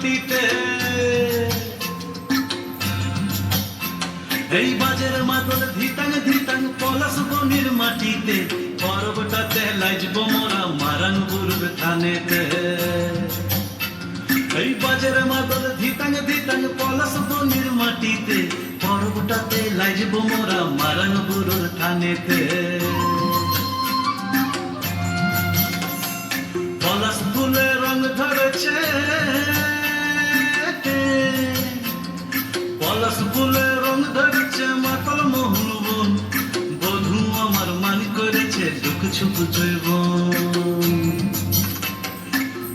মাটিতে, এই বাজের মাদল ধিতাং ধিতাং পলাশ বনির মাটিতে, পর্বটাতে লাইজব মোরা মারান বুরুর থানেতে। এই বাজের মাদল ধিতাং ধিতাং পলাশ বনির মাটিতে, পর্বটাতে লাইজব মোরা মারান বুরুর থানেতে। পলাশ ফুলে রং ধরেছে, পলাশ ফুলে রং ধরেছে মাতল মোহন বন, বধূ আমার মান করেছে দুঃখ ছুপ জৈবন।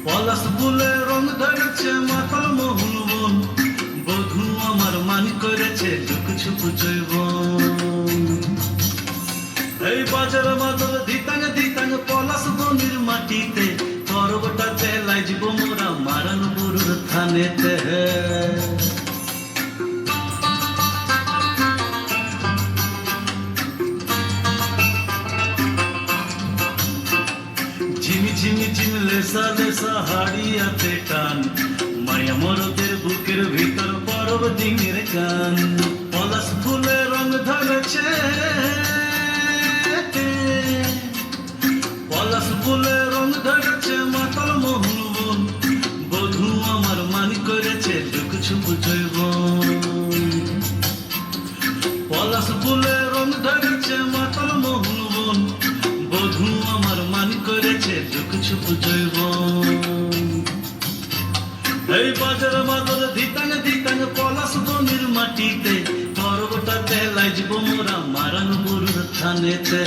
পলাশ ফুলে রং ধরেছে মাতল মোহন বন, বধূ আমার মান করেছে দুঃখ ছুপ জৈবন। এই বাজার মাদল ধিতাং ধিতাং পলাশ বনির মাটিতে, পর্বটাতে লাইজব মোরা মারান বুরুর থানেতে। ঝিমি ঝিমি ঝিম লেসা লেসা হাড়িয়াতে টান, মায়া মরদের বুকের ভিতর পরব দিনের গান। পলাশ ফুলে রং ধরেছে, পলাশ ফুলে রং ধরেছে মাতল মোহন বন, বধূ আমার মান করেছে দুঃখ ছুপ জৈবন। পলাশ ফুলে রং ধরেছে মাতল মোহন বন, বধূ আমার মান করেছে দুঃখ ছুপ জৈবন। এই বাজার মাদল ধিতাং ধিতাং পলাশ বনির মাটিতে, পর্বটাতে লাইজব মোরা মারান বুরুর থানেতে।